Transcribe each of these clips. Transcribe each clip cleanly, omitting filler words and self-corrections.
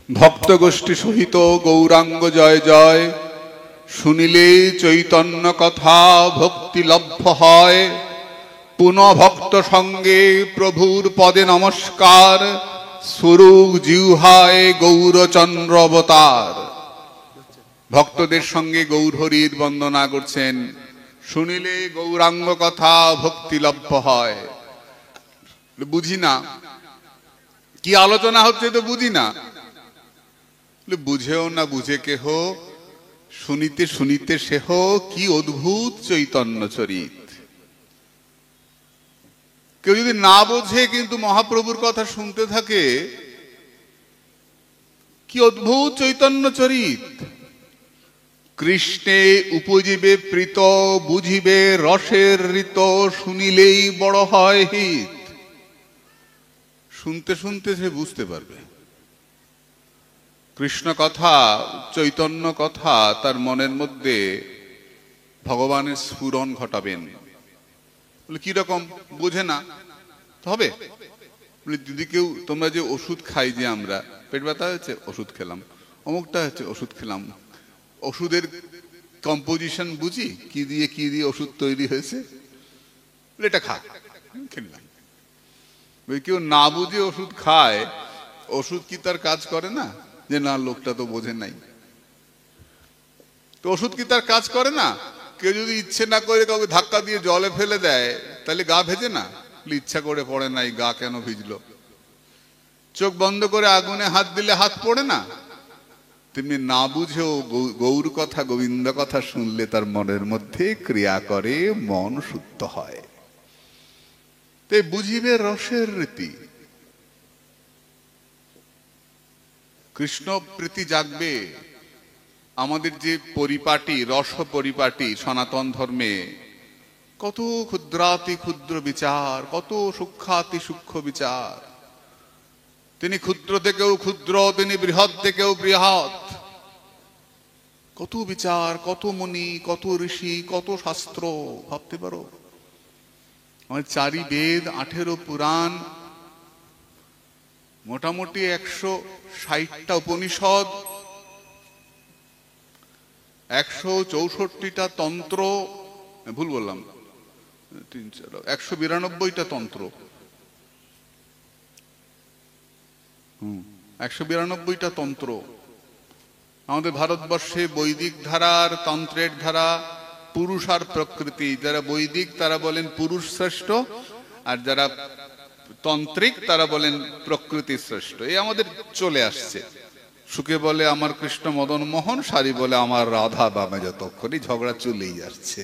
ভক্ত গোষ্ঠী সহিত গৌরাঙ্গ জয় জয়, শুনিলে চৈতন্য কথা ভক্তি লভ্য হয়। পুনঃ ভক্ত সঙ্গে প্রভুর পদে নমস্কার, স্বরূপ জিহ্বায় গৌরচন্দ্র অবতার। ভক্তদের সঙ্গে গৌরহরির বন্দনা করছেন, শুনিলে গৌরাঙ্গ কথা ভক্তি লভ্য হয়। বুঝি না কি আলোচনা হচ্ছে, তো বুঝি না। বুঝেও না বুঝে কেহ, শুনিতে শুনিতে সেহ কি অদ্ভুত চৈতন্য চরিত। কেউ যদি না বোঝে কিন্তু মহাপ্রভুর কথা শুনতে থাকে, কি অদ্ভুত চৈতন্য চরিত। কৃষ্ণে উপজিবে প্রীত, বুঝিবে রসের ঋত, শুনিলেই বড় হয় হিত। শুনতে শুনতে সে বুঝতে পারবে কৃষ্ণ কথা, চৈতন্য কথা তার মনের মধ্যে ভগবানের স্ফুরণ ঘটাবেন। বলে কিরকম বোঝে না হবে। যদি কেউ, তোমরা যে ওষুধ খাই, যে আমরা পেট ব্যথা হয়েছে ওষুধ খেলাম, অমুকটা হচ্ছে ওষুধ খেলাম, ওষুধের কম্পোজিশন বুঝি, কি দিয়ে ওষুধ তৈরি হয়েছে, এটা খা, খেলাম। কেউ না বুঝে ওষুধ খায়, ওষুধ কি তার কাজ করে না? যে না, লোকটা তো বোঝে নাই, তো ওষুধ কি তার কাজ করে না? কেউ যদি ইচ্ছে না করে কাউকে ধাক্কা দিয়ে জলে ফেলে দেয়, তাহলে গা ভেজে না? ইচ্ছা করে পড়ে নাই, গা কেন ভিজলো? চোখ বন্ধ করে আগুনে হাত দিলে হাত পড়ে না? তেমনি না বুঝেও গৌর কথা, গোবিন্দ কথা শুনলে তার মনের মধ্যে ক্রিয়া করে, মন শুদ্ধ হয়। তাই বুঝিবে রসের রীতি, কৃষ্ণ প্রীতি জাগবে। আমাদের যে পরিপাটি, রস পরিপাটি সনাতন ধর্মে, কত ক্ষুদ্রাতি ক্ষুদ্র বিচার, কত সূক্ষ্মাতি সূক্ষ্ম বিচার। তিনি ক্ষুদ্র থেকেও ক্ষুদ্র, তিনি বৃহৎ থেকেও বৃহৎ। কত বিচার, কত মুনি, কত ঋষি, কত শাস্ত্র, ভাবতে পারো। আমাদের 4 বেদ, 18 পুরাণ, মোটামুটি 160টা উপনিষদ, 164টা তন্ত্র, ভুল বললাম, 192টা তন্ত্র, 192টা তন্ত্র। আমাদের ভারতবর্ষে বৈদিক ধারার, তন্ত্রের ধারা পুরুষ আর প্রকৃতি। যারা বৈদিক তারা বলেন পুরুষ শ্রেষ্ঠ, আর যারা তন্ত্রিক তারা বলেন প্রকৃতি শ্রেষ্ঠ। এই আমাদের চলে আসছে। সুখে বলে আমার কৃষ্ণ মদন মোহন, সারি বলে আমার রাধা, বামে যতক্ষণই ঝগড়া চলেই যাচ্ছে।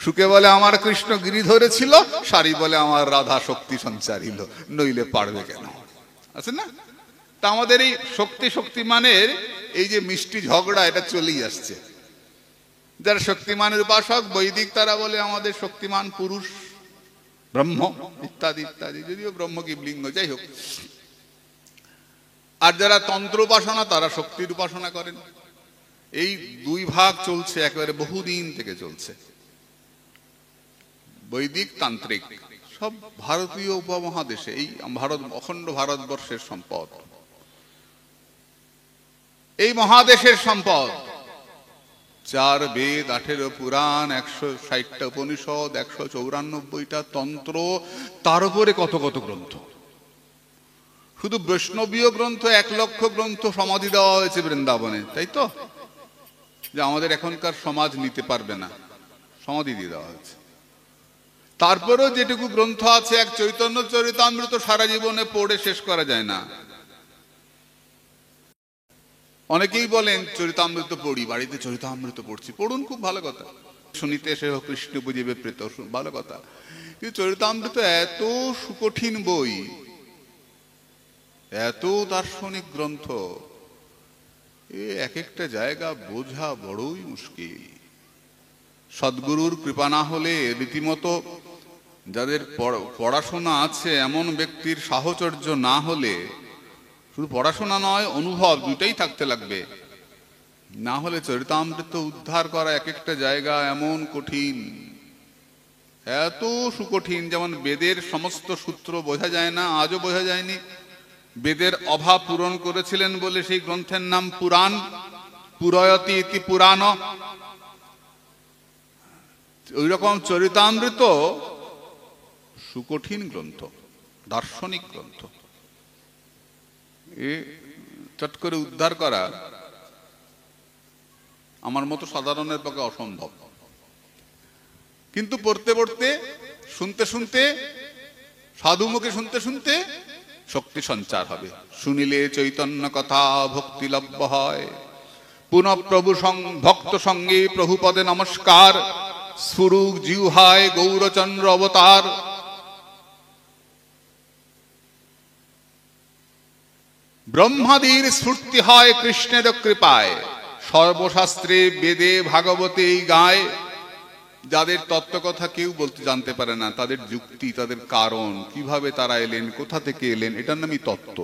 সুখে বলে আমার কৃষ্ণ গিরি ধরেছিল, সারি বলে আমার রাধা শক্তি সঞ্চারিল, নইলে পারবে কেন? আছে না? তা আমাদের এই শক্তিমানের এই যে মিষ্টি ঝগড়া, এটা চলেই আসছে। যারা শক্তিমানের উপাসক বৈদিক, তারা বলে আমাদের শক্তিমান পুরুষ, ব্রহ্ম ইত্যাদি ইত্যাদি, যদিও ব্রহ্ম কি লিঙ্গ, যাই হোক। আর যারা তন্ত্র উপাসনা, তারা শক্তির উপাসনা করেন। এই 2 ভাগ চলছে, একেবারে বহুদিন থেকে চলছে, বৈদিক তান্ত্রিক, সব ভারতীয় উপমহাদেশে। এই অখণ্ড ভারতবর্ষের সম্পদ, এই মহাদেশের সম্পদ। 4 বেদ, 18 পুরাণ, 160টা উপনিষদ, 194টা তন্ত্র, তার উপরে কত কত গ্রন্থ। শুধু বৈষ্ণবীয় গ্রন্থ 1 লক্ষ গ্রন্থ সমাধি দেওয়া হয়েছে বৃন্দাবনে, তাই তো? যে আমাদের এখনকার সমাজ নিতে পারবে না, সমাধি দিয়ে দেওয়া হয়েছে। তারপরেও যেটুকু গ্রন্থ আছে, এক চৈতন্য চরিতামৃত সারা জীবনে পড়ে শেষ করা যায় না। অনেকেই বলেন চরিতামৃত পড়ি, বাড়িতে চরিতামৃত পড়ছি। পড়ুন, খুব ভালো কথা। শুনিতে সে কৃষ্ণ বুঝিবে প্রীত, ভালো কথা। কিন্তু চরিতামৃত এত সুকঠিন বই, এত দার্শনিক গ্রন্থ, এক একটা জায়গা বোঝা বড়ই মুশকিল। সদ্গুরুর কৃপা না হলে, রীতিমতো যাদের পড়াশোনা আছে এমন ব্যক্তির সাহচর্য না হলে, শুধু পড়াশোনা নয়, অনুভব দুইটাই থাকতে লাগবে। না হলে চরিতামৃত উদ্ধার করা এক একটা জায়গা এমন কঠিন, এত সুকঠিন। যেমন বেদের সমস্ত সূত্র বোঝা যায় না, আজও বোঝা যায়নি। বেদের অভাব পূরণ করেছিলেন বলে সেই গ্রন্থের নাম পুরাণ। পুরয়তি ইতি পুরাণ। ওই রকম চরিতামৃত সুকঠিন গ্রন্থ, দার্শনিক গ্রন্থ। এ চট করে উদ্ধার করা আমার মতো সাধারণের পক্ষে অসম্ভব। কিন্তু পড়তে পড়তে, শুনতে শুনতে, সাধুমুখে শুনতে শুনতে শক্তি সঞ্চার হবে। শুনিলে চৈতন্য কথা ভক্তি লভ্য হয়। পুনঃ প্রভু ভক্ত সঙ্গে প্রভু পদে নমস্কার। স্ফুরুক জিহ্বায় গৌরচন্দ্র অবতার। ব্রহ্মাদির স্ফূর্তি হয় কৃষ্ণের কৃপায়। সর্বশাস্ত্রে বেদে ভাগবতে গায়। যাদের তত্ত্ব কথা কেউ বলতে জানতে পারে না, তাদের যুক্তি, তাদের কারণ, কিভাবে তারা এলেন, কোথা থেকে এলেন, এটার নামই তত্ত্ব।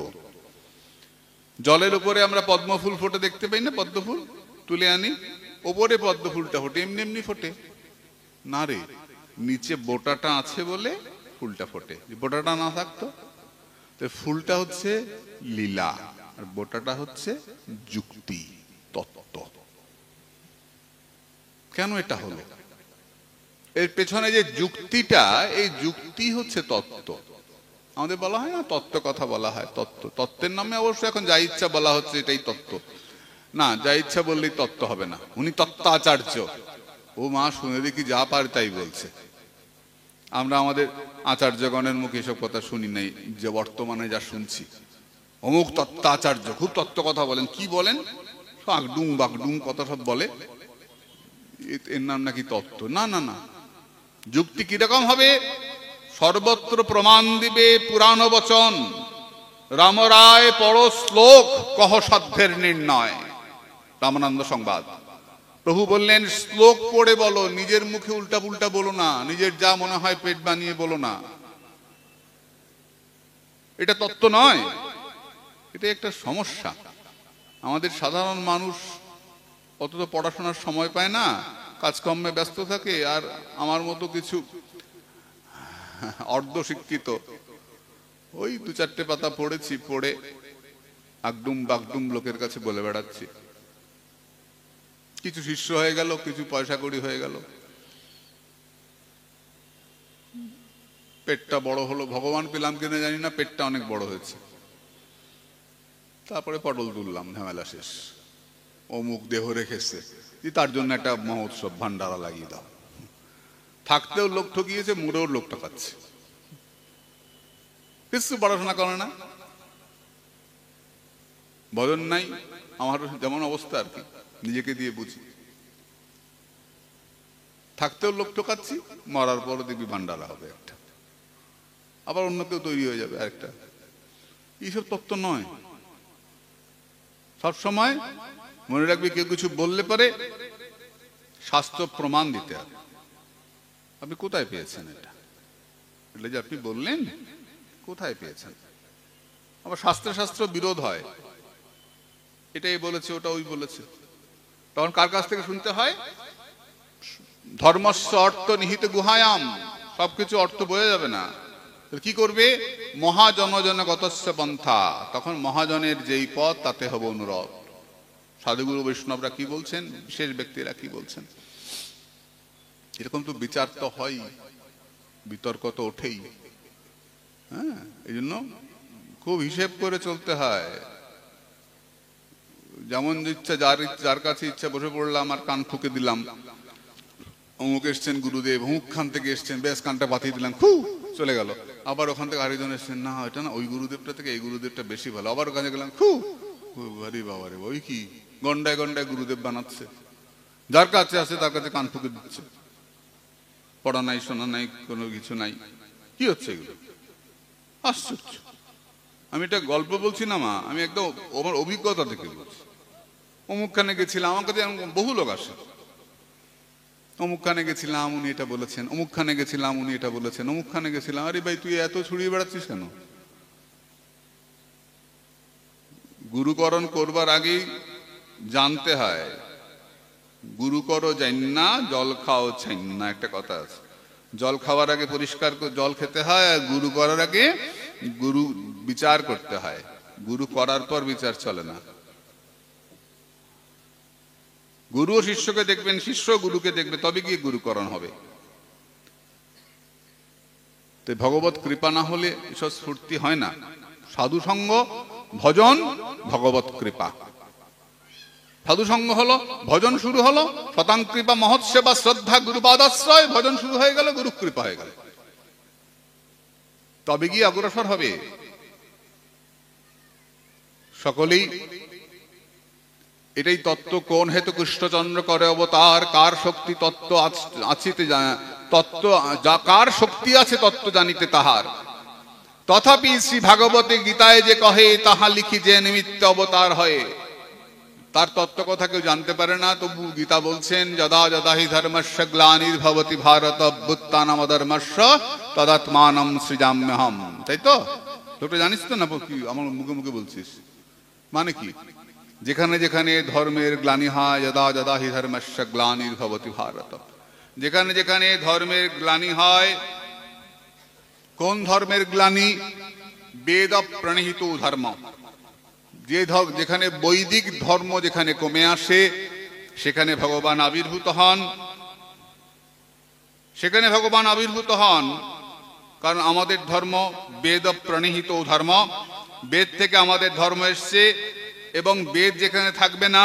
জলের উপরে আমরা পদ্মফুল ফোটে দেখতে পাই না? পদ্মফুল তুলে আনি, ওপরে পদ্মফুলটা ফোটে, এমনি এমনি ফোটে না রে, নিচে বোটাটা আছে বলে ফুলটা ফোটে। বোটাটা না থাকতো তো ফুলটা হচ্ছে লীলা, আর বোটাটা হচ্ছে যুক্তি, তত্ত্ব। কেন এটা হলো? এর পেছনে যে যুক্তিটা, এই যুক্তি হচ্ছে তত্ত্ব। আমাদের বলা হয় না তত্ত্ব কথা বলা হয়, তত্ত্ব। তত্ত্বের নামে অবশ্য এখন যা ইচ্ছা বলা হচ্ছে এটাই তত্ত্ব। না, যা ইচ্ছা বললেই তত্ত্ব হবে না। উনি তত্ত্বাচার্য। ও মা, শুনে দেখি যা পারে তাই বলছে। আমরা আমাদের আচার্যগণের মুখে এসব কথা শুনি নাই, যে বর্তমানে যা শুনছি, অমুক তত্ত্বাচার্য খুব তত্ত্ব কথা বলেন। কি বলেন? বাগডুং বাগডুং কথা সব বলে, এর নাম নাকি তত্ত্ব। না না না, যুক্তি কিরকম হবে? সর্বত্র প্রমাণ দিবে পুরাণ বচন। রামরায় পড় শ্লোক, কহ সাধ্যের নির্ণয়। রামানন্দ সংবাদ। প্রভু বললেন শ্লোক পড়ে বলো, নিজের মুখে উল্টা পুল্টা বলো না, নিজের যা মনে হয় পেট বানিয়ে বলো না। এটা তত্ত্ব নয়, এটা একটা সমস্যা। আমাদের সাধারণ মানুষ অত তো পড়াশোনার সময় পায় না, কাজকর্মে ব্যস্ত থাকে। আর আমার মতো কিছু অর্ধশিক্ষিত ওই দু চারটে পাতা পড়েছি, পড়ে আগডুম বাগডুম লোকের কাছে বলে বেড়াচ্ছি। কিছু শিষ্য হয়ে গেল, কিছু পয়সা কড়ি হয়ে গেল, পেটটা বড় হলো। ভগবান পেলাম কিনা জানি না, পেটটা অনেক বড় হয়েছে। তারপরে পটল তুললাম, ঝামেলা শেষ। অমুক দেহ রেখেছে, তার জন্য একটা মহোৎসব, ভান্ডারা লাগিয়ে দাও। থাকতেও লোক ঠকিয়েছে, মুড়েও লোক ঠকাচ্ছে। কিছু পড়াশোনা করে না, ভজন নাই। আমার যেমন অবস্থা আর কি, নিজেকে দিয়ে বুঝি। থাকতেও লোক ঠকাচ্ছি, মরার পরও দেখবি ভান্ডারা হবে একটা, আবার অন্য কেউ তৈরি হয়ে যাবে আরেকটা। এইসব তত্ত্ব নয়। সবসময় মনে রাখবি, কেউ কিছু বললে পারে শাস্ত্র প্রমাণ দিতে হবে। আপনি কোথায় পেয়েছেন এটা? এটা যে আপনি বললেন, কোথায় পেয়েছেন? আবার শাস্ত্রে শাস্ত্র বিরোধ হয়, এটাই বলেছে, ওটা ওই বলেছে। তখন কার কাছ থেকে শুনতে হয়? ধর্মস্য অর্থ নিহিত গুহায়াম। সবকিছু অর্থ বোঝা যাবে না। কি করবে? মহাজনজনগতস্য পন্থা। তখন মহাজনের যেই পথ, তাতে হবে অনুরোধ। সাধুগুরু বৈষ্ণবরা কি বলছেন, বিশেষ ব্যক্তিরা কি বলছেন, এরকম তো বিচার তো হয়, বিতর্ক তো ওঠেই। হ্যাঁ, এই জন্য খুব হিসেব করে চলতে হয়। যেমন ইচ্ছা, যার কাছে ইচ্ছা বসে পড়লাম আর কান ফুঁকে দিলাম। অমুক এসছেন গুরুদেব, অমুক খান থেকে এসছেন, বেশ কানটা বাতিয়ে দিলাম, খুব চলে গেল। আবার ওখান থেকে আরেকজন এসছেন, না এটা না, ওই গুরুদেবটা থেকে এই গুরুদেবটা বেশি ভালো। আবার ওখানে গেলাম, খুব আরে বাবা রে, ওই কি গন্ডায় গন্ডায় গুরুদেব বানাচ্ছে। যার কাছে আছে তার কাছে কান ফুঁকে দিচ্ছে। পড়া নাই, শোনা নাই, কোনো কিছু নাই। কি হচ্ছে এগুলো? আশ্চর্য। আমি এটা গল্প বলছি না মা, আমি একদম আমার অভিজ্ঞতা থেকে বলছি। অমুকখানে গেছিলাম, আমার কাছে বহু লোক আসে, অমুকখানে গেছিলাম উনি এটা বলেছেন, অমুকখানে গেছিলাম উনি এটা বলেছেন, অমুকখানে গেছিলাম। আরে ভাই, তুই এত ছড়িয়ে বেড়াচ্ছিস কেন? গুরুকরণ করবার আগেই জানতে হয়। গুরু করো জান্না, জল খাও ছাইন্না, একটা কথা আছে। জল খাওয়ার আগে পরিষ্কার জল খেতে হয়, আর গুরু করার আগে গুরু বিচার করতে হয়। গুরু করার পর বিচার চলে না। গুরুও শিষ্যকে দেখবেন, শিষ্য গুরুকে দেখবে, তবে গিয়ে গুরুকরণ হবে। তো ভগবত কৃপা না হলে এসব স্ফূর্তি হয় না। সাধু সঙ্গ, ভজন, ভগবত কৃপা। সাধু সঙ্গ হলো, ভজন শুরু হলো, শতাং কৃপা মহৎ সেবা শ্রদ্ধা গুরুপাদাশ্রয়, ভজন শুরু হয়ে গেল, গুরু কৃপা হয়ে গেল, তবে গিয়ে অগ্রসর হবে। সকলেই এটাই তত্ত্ব, কোন হেতু কৃষ্ণচন্দ্র করে অবতার, কার শক্তি তত্ত্ব আছিতে তত্ত্ব, কার শক্তি আছে তত্ত্ব জানিতে তাহার। তথাপি শ্রী ভাগবতে গীতায় যে কহে, তাহা লিখি যে নিমিত্ত অবতার হয়ে। তার তত্ত্ব কথা কেউ জানতে পারে না, তবু গীতা বলছেন যদা যদা হি ধর্মস্য গ্লানির্ভবতি ভারত অভ্যুত্থানম অধর্মস্য তদাত্মানম সৃজাম্যহম। তাই তো? লোকটা জানিস তো না, কি আমার মুখে মুখে বলছিস? মানে কি? যেখানে যেখানে ধর্মের গ্লানি হয়, যদা যদা হি ধর্মস্য গ্লানির্ভবতি ভারত, যেখানে যেখানে ধর্মের গ্লানি হয়। কোন ধর্মের গ্লানি? বেদ প্রণীহিত ধর্ম। যেখানে বৈদিক ধর্ম যেখানে কমে আসে, সেখানে ভগবান আবির্ভূত হন। সেখানে ভগবান আবির্ভূত হন কারণ আমাদের ধর্ম বেদ প্রণীহিত ধর্ম। বেদ থেকে আমাদের ধর্ম এসছে, এবং বেদ যেখানে থাকবে না,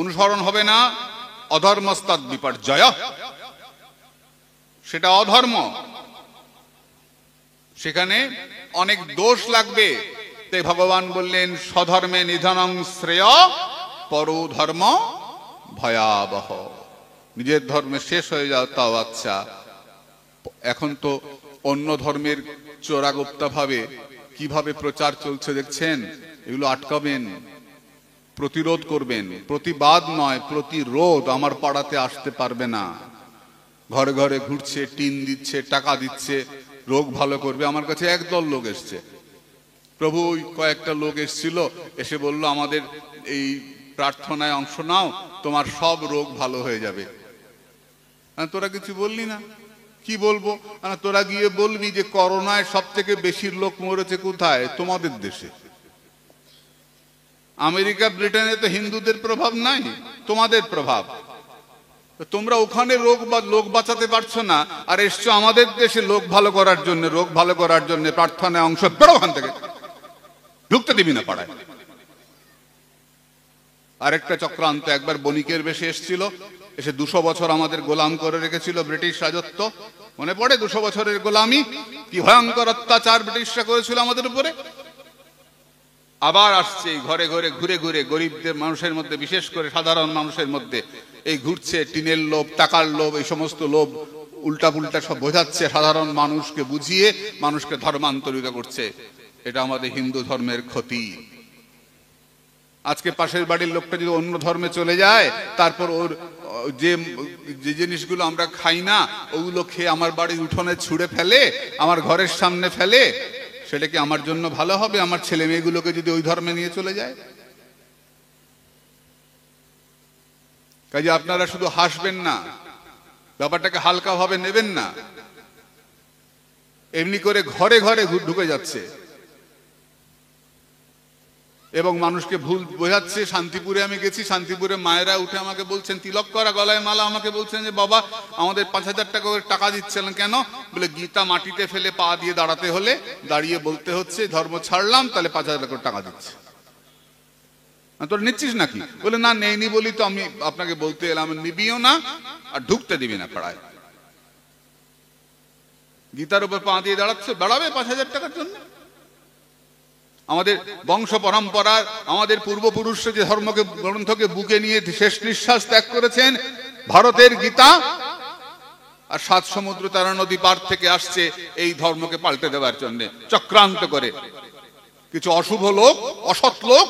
অনুসরণ হবে না, অধর্মস্তদ বিপর্যয়, সেটা অধর্ম। সেখানে অনেক দোষ লাগবে। তাই ভগবান বললেন স্বধর্মে নিধনং শ্রেয় পরো ধর্ম ভয়াবহ। নিজের ধর্মে শেষ হয়ে যাও তাও আচ্ছা, এখন তো অন্য ধর্মের চোরাগোপ্তা ভাবে কিভাবে প্রচার চলছে দেখছেন। এগুলো আটকাবেন, প্রতিরোধ করবেন। প্রতিবাদ নয়, প্রতিরোধ। আমার পাড়াতে আসতে পারবে না। ঘরে ঘরে ঘুরছে, টিন দিচ্ছে, টাকা দিচ্ছে, রোগ ভালো করবে। আমার কাছে একদল লোক এসছে, প্রভু কয়েকটা লোক এসেছিল, এসে বলল আমাদের এই প্রার্থনায় অংশ নাও, তোমার সব রোগ ভালো হয়ে যাবে। তোরা কিছু বললি না? কি বলবো? তোরা গিয়ে বলবি যে করোনায় সব থেকে বেশি লোক মরেছে কোথায়? তোমাদের দেশে। আমেরিকা ব্রিটেনে তো হিন্দুদের প্রভাব নাই, তোমাদের প্রভাব। তোমরা ওখানে লোক বাঁচাতে পারছো না, আর এসছো আমাদের দেশে লোক ভালো করার জন্য। রোগ ভালো করার জন্য প্রার্থনায় অংশ, বেরো ওখান থেকে, ঢুকতে দিবি না পাড়ায়। আরেকটা চক্রান্ত, একবার বণিকের বেশে এসেছিল, এসে 200 বছর আমাদের গোলাম করে রেখেছিল ব্রিটিশ রাজত্ব। মনে পড়ে 200 বছরের গোলামি? কি ভয়ঙ্কর অত্যাচার ব্রিটিশরা করেছিল আমাদের উপরে। আবার আসছে ঘরে ঘরে ঘুরে ঘুরে গরিবদের মানুষের মধ্যে, বিশেষ করে সাধারণ মানুষের মধ্যে এই ঘুরছে। টিনের লোভ, টাকার লোভ, এই সমস্ত লোভ উল্টা পুল্টা সব বোঝাচ্ছে, সাধারণ মানুষকে বুঝিয়ে মানুষকে ধর্মান্তরিত করছে। এটা আমাদের হিন্দু ধর্মের ক্ষতি। আজকে পাশের বাড়ির লোকটা যদি অন্য ধর্মে চলে যায়, তারপর ওর যে জিনিসগুলো আমরা খাই না, ওগুলো খেয়ে আমার বাড়ির উঠোনে ছুঁড়ে ফেলে, আমার ঘরের সামনে ফেলে, সেটা কি আমার জন্য ভালো হবে? আমার ছেলে মেয়েগুলোকে যদি ওই ধর্মে নিয়ে চলে যায়। কাজে আপনারা শুধু হাসবেন না, ব্যাপারটাকে হালকা ভাবে নেবেন না। এমনি করে ঘরে ঘরে ঢুকে যাচ্ছে এবং মানুষকে ভুল বোঝাচ্ছে। শান্তিপুরে আমি গেছি, শান্তিপুরে মায়েরা উঠে আমাকে বলছেন, তিলক করা গলায় মালা, আমাকে বলছেন যে বাবা আমাদের 5000 টাকা করে টাকা দিচ্ছিলেন কেন? বলে গীতা মাটিতে ফেলে পা দিয়ে দাঁড়াতে হলে দাঁড়িয়ে বলতে হচ্ছে ধর্ম ছাড়লাম, তাহলে 5000 টাকা করে টাকা দিচ্ছে। তোর নিচ্ছিস নাকি? বলে না, নেইনি বলি তো আমি আপনাকে বলতে এলাম। নিবিও না আর ঢুকতে দিবি না পাড়ায়। গীতার উপর পা দিয়ে দাঁড়াচ্ছে, দাঁড়াবে 5000 টাকার জন্য? আমাদের বংশ পরম্পরার, আমাদের পূর্বপুরুষরা যে ধর্মকে, গ্রন্থকে বুকে নিয়ে শেষ নিঃশ্বাস ত্যাগ করেছেন, ভারতের গীতা, আর 7 সমুদ্র 13 নদী পার থেকে আসছে এই ধর্মকে পাল্টে দেওয়ার জন্য চক্রান্ত করে। কিছু অশুভ লোক, অসৎ লোক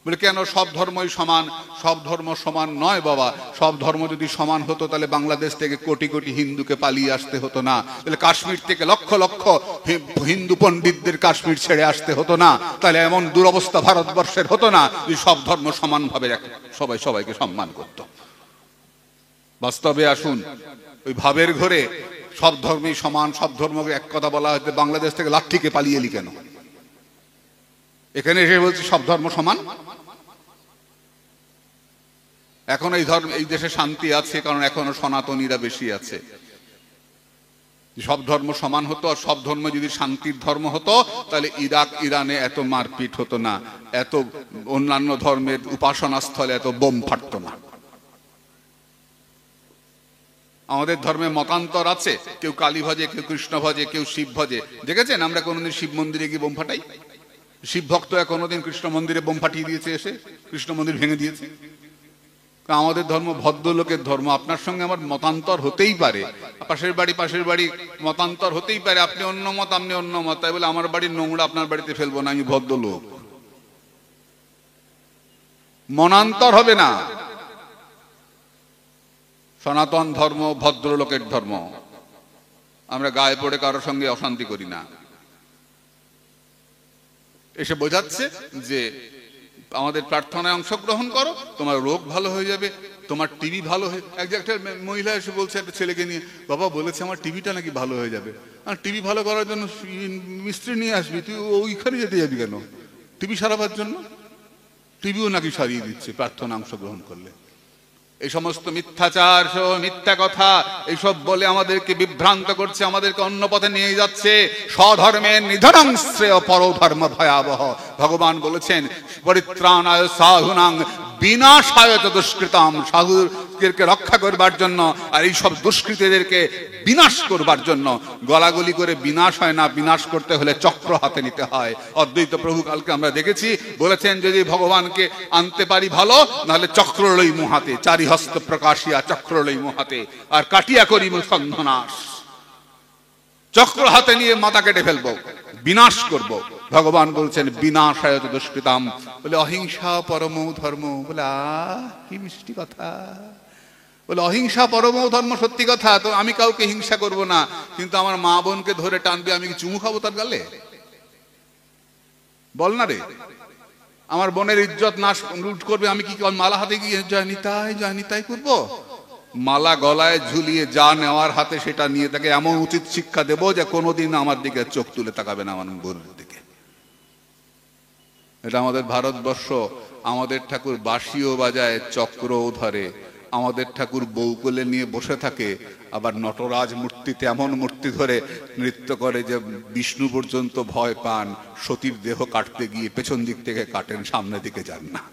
বলে কেন সব ধর্মই সমান? সব ধর্ম সমান নয় বাবা। সব ধর্ম যদি সমান হতো তাহলে বাংলাদেশ থেকে কোটি কোটি হিন্দুকে পালিয়ে আসতে হতো না, তাহলে কাশ্মীর থেকে লক্ষ লক্ষ হিন্দু পণ্ডিতদের কাশ্মীর ছেড়ে আসতে হতো না, তাহলে এমন দুরবস্থা ভারতবর্ষের হতো না যে সব ধর্ম সমানভাবে সবাই সবাইকে সম্মান করত। বাস্তবে আসুন, ওই ভাবের ঘরে সব ধর্মই সমান, সব ধর্মকে এক কথা বলা হয়তো, বাংলাদেশ থেকে লাঠিকে পালিয়ে এলি কেন? এখানে এসে বলছে সব ধর্ম সমান। এখন এই দেশে শান্তি আছে কারণ এখনো সনাতনীরা বেশি আছে। সব ধর্ম সমান হতো আর সব ধর্ম যদি শান্তির ধর্ম হতো তাহলে ইরাক ইরানে এত মারপিট হতো না, এত অন্যান্য ধর্মের উপাসনা স্থলে এত বোম ফাটতো না। আমাদের ধর্মে মতান্তর আছে, কেউ কালী ভজে, কেউ কৃষ্ণ ভজে, কেউ শিব ভজে। দেখেছেন আমরা কোনোদিন শিব মন্দিরে গিয়ে বোম ফাটাই? শিব ভক্ত কোনোদিন কৃষ্ণ মন্দিরে বোম ফাটিয়ে দিয়েছে, এসে কৃষ্ণ মন্দির ভেঙে দিয়েছে? আমাদের ধর্ম ভদ্রলোকের ধর্ম। আপনার সঙ্গে আমার মতান্তর হতেই পারে, পাশের বাড়ি মতান্তর হতেই পারে, আপনি অন্য মত আপনি অন্য মত, তাই বলে আমার বাড়ির নোংরা আপনার বাড়িতে ফেলবো না, আমি ভদ্রলোক। মনান্তর হবে না। সনাতন ধর্ম ভদ্রলোকের ধর্ম। আমরা গায়ে পড়ে কারোর সঙ্গে অশান্তি করি না। এসে বোঝাচ্ছে যে আমাদের প্রার্থনায় অংশগ্রহণ করো, তোমার রোগ ভালো হয়ে যাবে, তোমার টিভি ভালো হয়ে। একটা মহিলা এসে বলছে একটা ছেলেকে নিয়ে, বাবা বলেছে আমার টিভিটা নাকি ভালো হয়ে যাবে। আর টিভি ভালো করার জন্য মিস্ত্রি নিয়ে আসবি, তুই ওইখানে যেতে যাবি কেন টিভি সারাবার জন্য? টিভিও নাকি সারিয়ে দিচ্ছে প্রার্থনা অংশগ্রহণ করলে। এই সমস্ত মিথ্যাচার, মিথ্যা কথা এইসব বলে আমাদেরকে বিভ্রান্ত করছে, আমাদেরকে অন্য পথে নিয়ে যাচ্ছে। স্বধর্মের নিধনং শ্রেয় পরধর্ম ভয়াবহ। ভগবান বলেছেন পরিত্রাণায় সাধুনাং বিনাশায় দুষ্কৃতাম। সাধুদেরকে রক্ষা করবার জন্য আর এইসব দুষ্কৃতীদেরকে বিনাশ করবার জন্য। গলাগলি করে বিনাশ হয় না, বিনাশ করতে হলে চক্র হাতে নিতে হয়। অদ্বৈত প্রভু কালকে আমরা দেখেছি বলেছেন যদি ভগবানকে আনতে পারি ভালো, নাহলে চক্র লই মুহাতে, চারি হস্ত প্রকাশিয়া চক্র লই মুহাতে, আর কাটিয়া করি সন্ধনাশ। চক্র হাতে নিয়ে মাথা কেটে ফেলবো, বিনাশ করব। ভগবান বলছেন বিনাশায় দুষ্কৃতাম। বলে অহিংসা পরম ধর্ম। বলে কি মিষ্টি কথা। বলে অহিংসা পরম ধর্ম, সত্যি কথা। তো আমি কাউকে হিংসা করব না, কিন্তু আমার মা বোনকে ধরে টানবে, আমি কি চুমু খাবো তার গালে? বল না রে। আমার বোনের ইজ্জত নাশ লুট করবে, আমি কি মালা হাতে গিয়ে জয় নিতাই করবো? মালা গলায় ঝুলিয়ে যা নেওয়ার হাতে সেটা নিয়ে তাকে এমন উচিত শিক্ষা দেবো যে কোনোদিন আমার দিকে চোখ তুলে তাকাবে না আমার বোনের দিকে। এটা আমাদের ভারতবর্ষ। আমাদের ঠাকুর বাঁশিও বাজায়, চক্রও ধরে। আমাদের ঠাকুর বউ কোলে নিয়ে বসে থাকে, আবার নটরাজ মূর্তিতে এমন মূর্তি ধরে নৃত্য করে যে বিষ্ণু পর্যন্ত ভয় পান। সতীর দেহ কাটতে গিয়ে পেছন দিক থেকে কাটেন, সামনের দিকে যান না।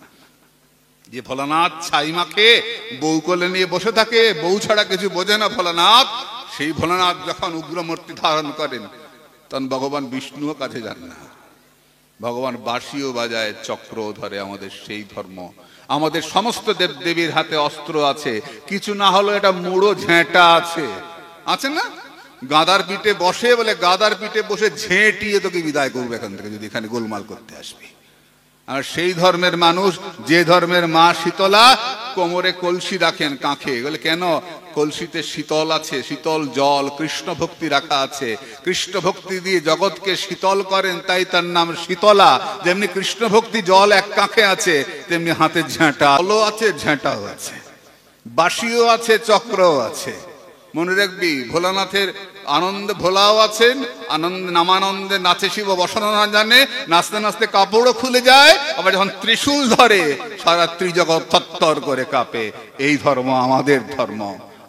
যে ভোলানাথ ছাই মাখে বউ কোলে নিয়ে বসে থাকে, বউ ছাড়া কিছু বোঝে না ভোলানাথ, সেই ভোলানাথ যখন উগ্রমূর্তি ধারণ করেন তখন ভগবান বিষ্ণুও কাছে যান না। ভগবান বাঁশিও বাজায়, চক্র ধরে। আমাদের সেই ধর্ম। আমাদের সমস্ত দেব দেবীর হাতে অস্ত্র আছে, কিছু না হলো এটা মুড়ো ঝেঁটা আছে না? গাদার পিঠে বসে, বলে গাদার পিঠে বসে ঝেঁটিয়ে তোকে বিদায় করবে এখান থেকে যদি এখানে গোলমাল করতে আসবি। আর সেই ধর্মের মানুষ, যে ধর্মের মা শীতলা কোমরে কলসি রাখেন কাঁখে। বলে কেন? কলসিতে শীতল আছে, শীতল জল, কৃষ্ণ ভক্তি রাখা আছে। কৃষ্ণ ভক্তি দিয়ে জগৎকে শীতল করেন, তাই তার নাম শীতলা। যেমনি কৃষ্ণ ভক্তি জল এক কাঁখে আছে, তেমনি হাতে ঝাঁটা আছে, ঝাঁটাও আছে, বাঁশিও আছে, চক্রও আছে। মনে রাখবি ভোলানাথের আনন্দে ভোলাও আছেন, আনন্দে নামানন্দে নাচে শিব বসানো না জানে। নাচতে নাচতে কাপড়ও খুলে যায়, আবার যখন ত্রিশূল ধরে সারা ত্রিজগৎ থরথর করে কাঁপে। এই ধর্ম আমাদের ধর্ম।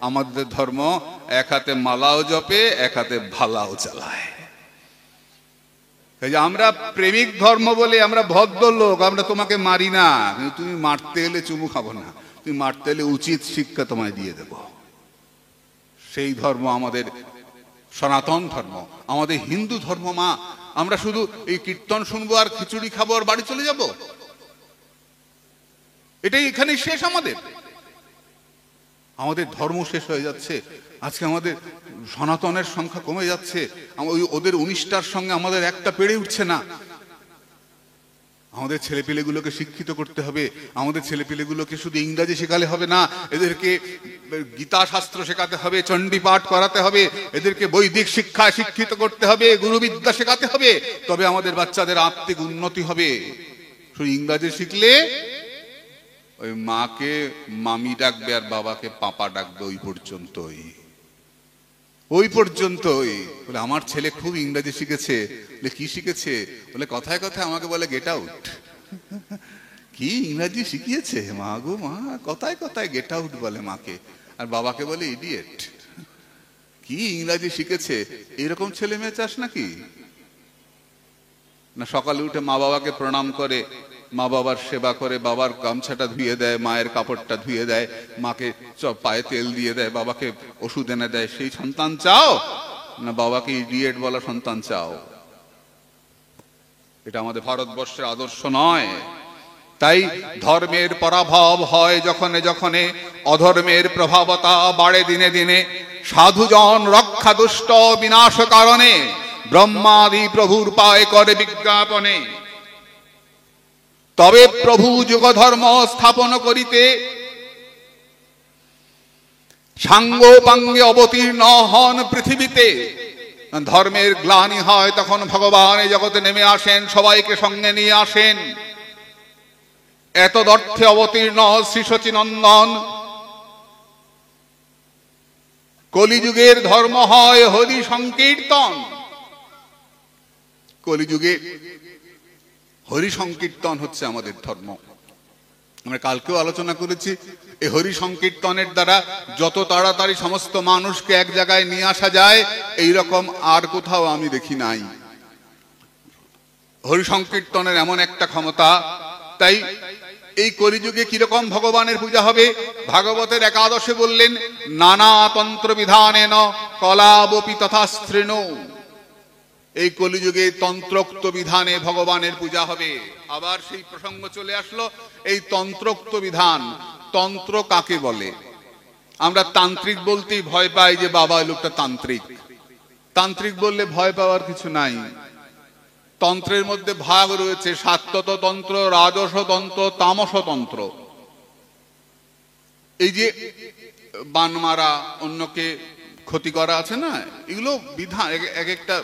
আমাদের ধর্ম এক হাতে মালাও জপে, এক হাতে ভালাও চালায়। আমরা প্রেমিক ধর্ম বলে আমরা ভদ্র লোক, আমরা তোমাকে মারি না, কিন্তু তুমি মারতে এলে চুমু খাবো না, তুমি মারতে এলে উচিত শিক্ষা তোমায় দিয়ে দেব। সেই ধর্ম আমাদের সনাতন ধর্ম, আমাদের হিন্দু ধর্ম। মা আমরা শুধু এই কীর্তন শুনবো আর খিচুড়ি খাবো আর বাড়ি চলে যাব, এটাই এখানেই শেষ। আমাদের ধর্ম শেষ হয়ে যাচ্ছে। আজকে আমাদের সনাতনের সংখ্যা কমে যাচ্ছে। ওদের 19টার সঙ্গে আমাদের একটা পেরে উঠছে না। আমাদের ছেলেপিলেগুলোকে শিক্ষিত করতে হবে। আমাদের ছেলেপিলেগুলোকে শুধু ইংরাজি শেখালে হবে না, এদেরকে গীতা শাস্ত্র শেখাতে হবে, চণ্ডী পাঠ করাতে হবে, এদেরকে বৈদিক শিক্ষায় শিক্ষিত করতে হবে, গুরুবিদ্যা শেখাতে হবে। তবে আমাদের বাচ্চাদের আত্মিক উন্নতি হবে। শুধু ইংরাজি শিখলে ওই মাকে মামি ডাকবে আর বাবাকে পাপা ডাকবে, ওই পর্যন্তই। ওই পর্যন্তই। বলে আমার ছেলে খুব ইংরেজি শিখেছে। বলে কি শিখেছে? বলে কথায় কথায় আমাকে বলে গেট আউট। কি ইংরাজি শিখিয়েছে? মা গো মা, কথায় কথায় গেট আউট বলে মাকে, আর বাবাকে বলে ইডিয়েট। কি ইংরাজি শিখেছে? এরকম ছেলে মেয়ে চাস নাকি? না সকালে উঠে মা বাবাকে প্রণাম করে, মা বাবার সেবা করে, বাবার গামছাটা ধুয়ে দেয়, মায়ের কাপড়টা ধুয়ে দেয়, মাকে পায়ে তেল দিয়ে দেয়, বাবাকে ওষুধ এনে দেয়, সেই সন্তান চাও? না বাবাকে ইডিয়েট বলা সন্তান চাও? এটা আমাদের ভারতবর্ষের আদর্শ নয়। তাই ধর্মের পরাভব হয় যখনে যখনে, অধর্মের প্রভাবতা বাড়ে দিনে দিনে। সাধুজন রক্ষা দুষ্ট বিনাশ কারণে, ব্রহ্মাদি প্রভুর পায় করে বিজ্ঞাপনে। তবে প্রভু যুগ ধর্ম স্থাপন করিতে, সাঙ্গ পাঙ্গে অবতীর্ণ হন পৃথিবীতে। ধর্মের গ্লানি হয় তখন ভগবান এই জগতে নেমে আসেন, সবাইকে সঙ্গে নিয়ে আসেন। এতদর্থে অবতীর্ণ শ্রী শচীনন্দন। কলিযুগের ধর্ম হয় হরি সংকীর্তন। কলিযুগে হরি সংকীর্তন হচ্ছে আমাদের ধর্ম। আমরা কালকেও আলোচনা করেছি, এই হরি সংকীর্তনের দ্বারা যত তাড়াতাড়ি সমস্ত মানুষকে এক জায়গায় নিয়ে আসা যায়, এইরকম আর কোথাও আমি দেখি নাই। হরি সংকীর্তনের এমন একটা ক্ষমতা। তাই এই কলিযুগে কিরকম ভগবানের পূজা হবে? ভাগবতের একাদশে বললেন, নানা তন্ত্র বিধানেন কলাবপি তথা স্ত্রীণ। এই কলিযুগে তন্ত্রোক্ত বিধানে ভগবানের পূজা হবে। আবার সেই প্রসঙ্গ চলে আসলো, এই তন্ত্রোক্ত বিধান। তন্ত্র কাকে বলে? আমরা তান্ত্রিক বলতেই ভয় পাই, যে বাবা লোকটা তান্ত্রিক। তান্ত্রিক বললে ভয় পাওয়ার কিছু নাই। তন্ত্রের মধ্যে ভাগ রয়েছে, সাত্তত তন্ত্র, রাজস তন্ত্র, তামস তন্ত্র। এই যে বান মারা, অন্যকে ক্ষতি করা আছে না, এগুলো বিধান, এক একটা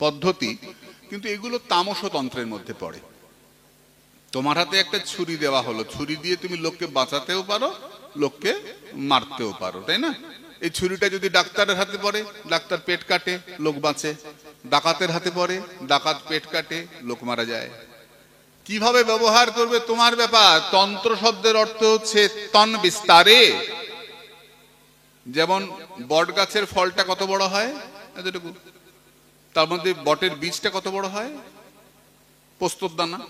পদ্ধতি, কিন্তু এগুলো তামস তন্ত্রের মধ্যে পড়ে। তোমার হাতে একটা ছুরি দেওয়া হলো, ছুরি দিয়ে তুমি লোককে বাঁচাতেও পারো, লোককে মারতেও পারো, তাই না? এই ছুরিটা যদি ডাক্তারের হাতে পড়ে, ডাক্তার পেট কাটে, লোক বাঁচে। ডাকাতের হাতে পড়ে, ডাকাত পেট কাটে, লোক মারা যায়। কিভাবে ব্যবহার করবে তোমার ব্যাপার। তন্ত্র শব্দের অর্থ হচ্ছে তন বিস্তারে। যেমন বট গাছের ফলটা কত বড় হয়? এতটুকু। তার মধ্যে বটের বীজটা কত বড় হয়? পোস্তর দানা।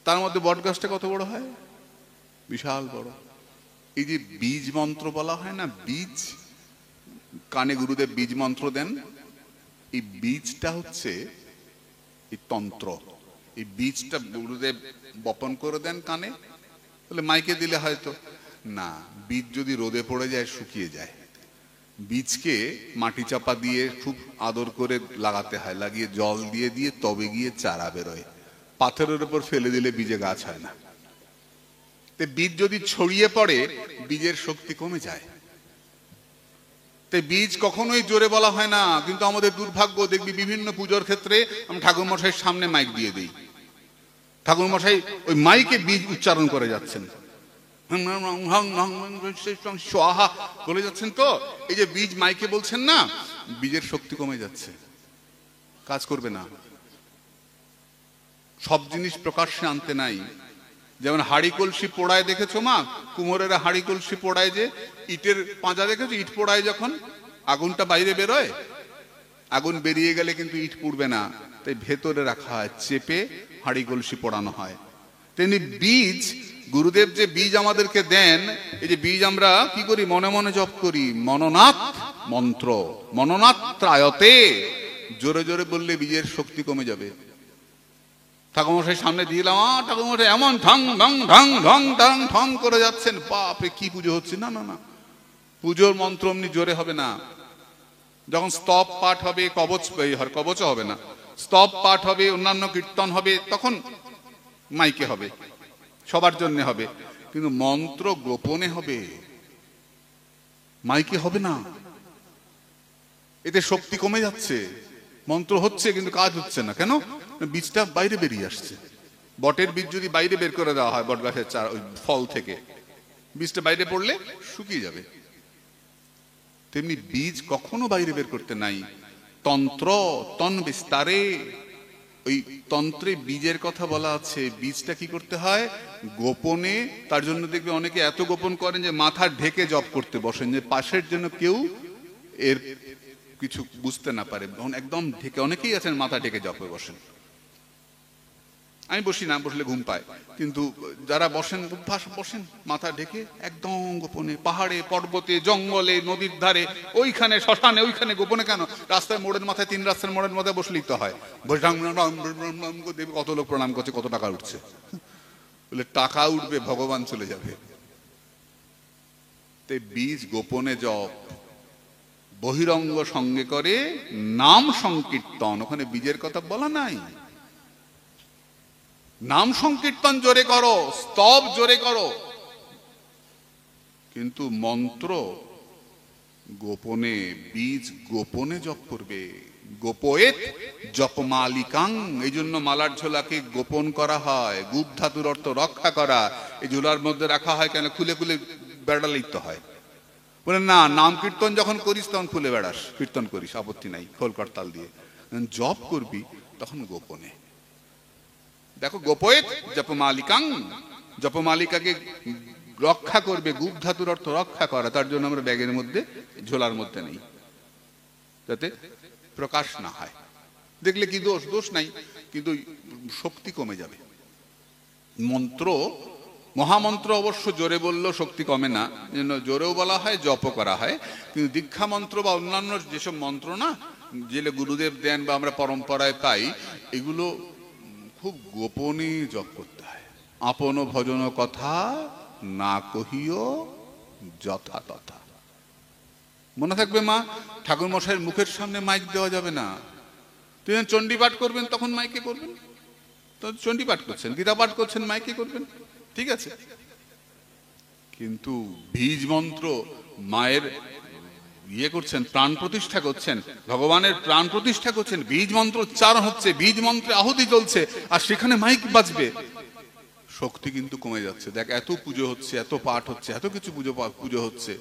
তার মধ্যে বট গাছটা কত বড় হয়? বিশাল বড়। এই যে বীজ মন্ত্র বলা হয় না, বীজ, কানে গুরুদেব বীজ মন্ত্র দেন, এই বীজটা হচ্ছে এই তন্ত্র। এই বীজটা গুরুদেব বপন করে দেন কানে। বলে মাইকে দিলে হয়তো না, বীজ যদি রোদে পড়ে যায় শুকিয়ে যায়। বীজকে মাটি চাপা দিয়ে খুব আদর করে লাগাতে হয়, লাগিয়ে জল দিয়ে দিয়ে তবে গিয়ে চারা বেরোয়। পাথরের উপর ফেলে দিলে বীজে গাছ হয় না। বীজ যদি ছড়িয়ে পড়ে, বীজের শক্তি কমে যায়। তাই বীজ কখনোই জোরে বলা হয় না। কিন্তু আমাদের দুর্ভাগ্য, দেখবি বিভিন্ন পুজোর ক্ষেত্রে আমি ঠাকুরমশাইয়ের সামনে মাইক দিয়ে দিই, ঠাকুরমশাই ওই মাইকে বীজ উচ্চারণ করে যাচ্ছেন, বলে যাচ্ছেন। তো এই যে বীজ মাইকে বলছেন না, বীজের শক্তি কমে যাচ্ছে, কাজ করবে না। সব জিনিস প্রকাশ্যে আনতে নাই। যেমন হাড়ি কলসি পোড়ায়, দেখেছো মা? কুমোরেরা হাড়ি কলসি পোড়ায়, যে ইটের পাঁজা দেখেছো? ইট পোড়ায় যখন আগুনটা বাইরে বেরোয়, আগুন বেরিয়ে গেলে কিন্তু ইট পুড়বে না, তাই ভেতরে রাখা হয়, চেপে হাড়ি কলসি পোড়ানো হয়। তেমনি বীজ, গুরুদেব যে বীজ আমাদেরকে দেন, এই যে বীজ আমরা কি করি? মনে মনে জপ করি, মননাথ মন্ত্র, মননাথ ত্রায়তে। জোরে জোরে বললে বীজের শক্তি কমে যাবে। ঠাকুরমশাই সামনে দিলাম, ঠাকুরমশাই এমন ঢং ঢং ঢং ঢং ঢং ঢং করে যাচ্ছেন, বাপরে কি পুজো হচ্ছে! না না না, পুজোর মন্ত্র অমনি জোরে হবে না। যখন স্তব পাঠ হবে, কবচ হবে না, স্তব পাঠ হবে, অন্যান্য কীর্তন হবে, তখন মাইকে হবে, সবার জন্য হবে। কিন্তু মন্ত্র গোপনে হবে, মাইকে হবে না। এতে শক্তি কমে যাচ্ছে। মন্ত্র হচ্ছে কিন্তু কাজ হচ্ছে না। কেন? বীজটা বাইরে বেরিয়ে আসছে। বটের বীজ যদি বাইরে বের করে দেওয়া হয়, বট গাছের ফল থেকে, বীজটা বাইরে পড়লে শুকিয়ে যাবে। তেমনি বীজ কখনো বাইরে বের করতে নাই। তন্ত্র তন বিস্তারে, ওই তন্ত্রে বীজের কথা বলা আছে। বীজটা কি করতে হয়? গোপনে। তার জন্য দেখবে অনেকে এত গোপন করেন যে মাথা ঢেকে জপ করতে বসেন, যে পাশের জন্য কেউ এর কিছু বুঝতে না পারে, একদম ঢেকে। অনেকেই আছেন মাথা ঢেকে জপে বসেন। আমি বসি না, বসলে ঘুম পায়, কিন্তু যারা বসেন বসেন মাথা ঢেকে একদম গোপনে, পাহাড়ে পর্বতে জঙ্গলে নদীর ধারে ওইখানে শ্মশানে ওইখানে গোপনে। কেন? রাস্তায় মোড়ের মাথায়, 3 রাস্তার মোড়ের মাথায় বসলেই তো হয়। কত লোক প্রণাম করছে, কত টাকা উঠছে। বলে টাকা উঠবে, ভগবান চলে যাবে। বীজ গোপনে জপ, বহিরঙ্গ সঙ্গে করে নাম সংকীর্তন। ওখানে বীজের কথা বলা নাই। নাম সংকীর্তন জোরে করো, স্তব জোরে করো, কিন্তু মন্ত্র গোপনে, বীজ গোপনে জপ করবে। গোপয়েত জপমালিকাং। এই জন্য মালার ঝোলাকে গোপন করা হয়। গুপ ধাতুর অর্থ রক্ষা করা। এই ঝোলার মধ্যে রাখা হয় কেন? খুলে খুলে বেড়ালেই তো হয়। বলে না, নাম কীর্তন যখন করিস তখন খুলে বেড়াস, কীর্তন করিস, আপত্তি নাই, খোল করতাল দিয়ে। জপ করবি তখন গোপনে। দেখো, গোপয়েত জপমালিকাং, জপমালিকাকে রক্ষা করবে। গুপ ধাতুর অর্থ রক্ষা করা। তার জন্য আমরা ব্যাগের মধ্যে, ঝোলার মধ্যে নেই, যাতে প্রকাশ না হয়। দেখলে কি দোষ? দোষ নাই, কিন্তু শক্তি কমে যাবে। মন্ত্র, মহামন্ত্র অবশ্য জোরে বললেও শক্তি কমে না, জন্য জোরেও বলা হয়, জপও করা হয়। কিন্তু দীক্ষা মন্ত্র বা অন্যান্য যেসব মন্ত্র না, যেগুলো গুরুদেব দেন বা আমরা পরম্পরায় পাই, এগুলো খুব গোপনে জপ করতে হয়। আপন ভজন কথা না কহিও যথা তথা। মনে থাকবে মা, ঠাকুর মশাইয়ের মুখের সামনে মাইক দেওয়া যাবে না। তিনি চণ্ডী পাঠ করবেন, তখন মাইকে করবেন। তো চণ্ডী পাঠ করছেন, গীতা পাঠ করছেন, মাইকে করবেন, ঠিক আছে। কিন্তু বীজ মন্ত্র মায়ের ইয়ে করছেন, প্রাণ প্রতিষ্ঠা করছেন, ভগবানের প্রাণ প্রতিষ্ঠা করছেন, বীজ মন্ত্র উচ্চারণ হচ্ছে, বীজ মন্ত্রে আহুতি চলছে, আর সেখানে মাইক বাজবে। শক্তি কিন্তু কমে যাচ্ছে। দেখ, এত পুজো হচ্ছে, এত পাঠ হচ্ছে, এত কিছু পুজো হচ্ছে,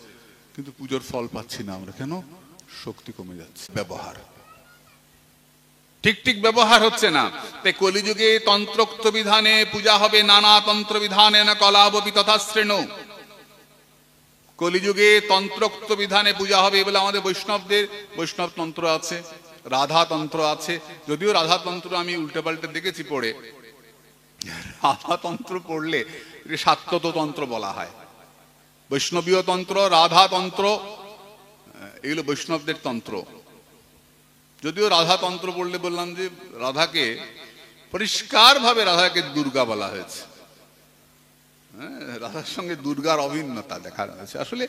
কিন্তু পুজোর ফল পাচ্ছি না আমরা। কেন? শক্তি কমে যাচ্ছে। ব্যবহার ঠিক ব্যবহার হচ্ছে না। তাই কলিযুগে তন্ত্রোক্ত বিধানে পূজা হবে, নানা তন্ত্র বিধানে না কলাবপি তথা শ্রেণ। কলিযুগে তন্ত্রোক্ত বিধানে পূজা হবে বলে আমাদের বৈষ্ণবদের বৈষ্ণব তন্ত্র আছে, রাধা তন্ত্র আছে। যদিও রাধা তন্ত্র আমি উল্টে পাল্টে দেখেছি পড়ে। রাধা তন্ত্র পড়লে সাত্যত তন্ত্র বলা হয়। বৈষ্ণবীয় তন্ত্র, রাধা তন্ত্র, এগুলো বৈষ্ণবদের তন্ত্র। যদিও রাধা তন্ত্র পড়লে বললাম যে রাধাকে পরিষ্কার ভাবে রাধাকে দুর্গা বলা হয়েছে। রাধার সঙ্গে দুর্গার অভিন্নতা দেখা যাচ্ছে। আসলে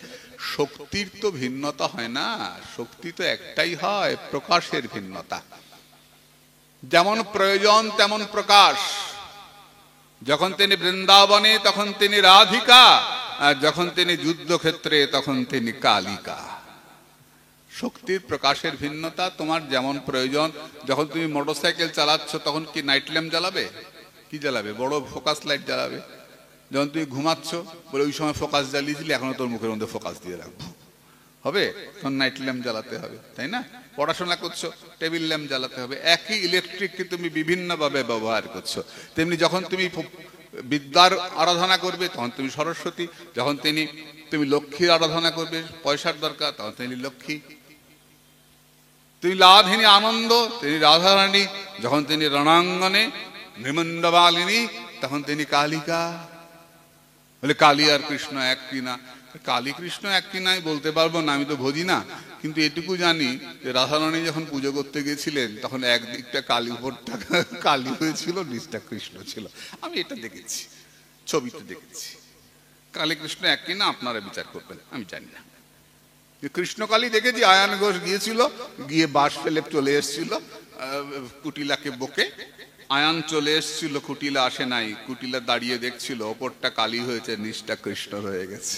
শক্তির তো ভিন্নতা হয় না, শক্তি তো একটাই হয়, প্রকাশের ভিন্নতা। যেমন প্রয়োজন তেমন প্রকাশ। যখন তিনি বৃন্দাবনে তখন তিনি রাধিকা, আর যখন তিনি যুদ্ধক্ষেত্রে তখন তিনি কালিকা। শক্তির প্রকাশের ভিন্নতা। তোমার যেমন প্রয়োজন, যখন তুমি মোটরসাইকেল চালাচ্ছ তখন কি নাইট ল্যাম্প জ্বালাবে? কি জ্বালাবে? বড় ফোকাস লাইট জ্বালাবে। যখন তুমি ঘুমাচ্ছ, বলে ওই সময় ফোকাস জ্বালিয়েছিলি, এখনো তোর মুখের মধ্যে ফোকাস দিয়ে রাখবো, হবে? তখন নাইট ল্যাম্প জ্বালাতে হবে, তাই না? পড়াশোনা করছো, টেবিল ল্যাম্প জ্বালাতে হবে। একই ইলেকট্রিককে তুমি বিভিন্নভাবে ব্যবহার করছো। তেমনি যখন তুমি বিদ্যার আরাধনা করবে তখন তুমি সরস্বতী, যখন তুমি লক্ষ্মীর আরাধনা করবে, পয়সার দরকার, তখন তিনি লক্ষ্মী। তুমি লাধিনী আনন্দ, তিনি রাধারানী, যখন তিনি রণাঙ্গনে নিমন্দবালিনী তখন তিনি কালিকা। বলে কালী আর কৃষ্ণ এক কিনা? কালী কৃষ্ণ এক কিনা আমি বলতে পারবো না, আমি তো ভজি না। কিন্তু এটুকু জানি যে রাধারানী যখন পুজো করতে গেছিলেন তখন একদিকটা কালী, উপরটা কালী হয়েছিল, নিচটা কৃষ্ণ ছিল। আমি এটা দেখেছি, ছবিতে দেখেছি। কালী কৃষ্ণ এক কিনা আপনারা বিচার করবেন, আমি জানি না। কৃষ্ণকালী দেখেছি, আয়ান ঘোষ গিয়েছিল, গিয়ে বাঁশ ফেলে চলে এসেছিল কুটিলাকে বকে। আয়ান চলে এসেছিল, কুটিলা আসে নাই। কুটিলা দাঁড়িয়ে দেখছিল, ওপরটা কালী হয়েছে, নিচটা কৃষ্ণ হয়ে গেছে।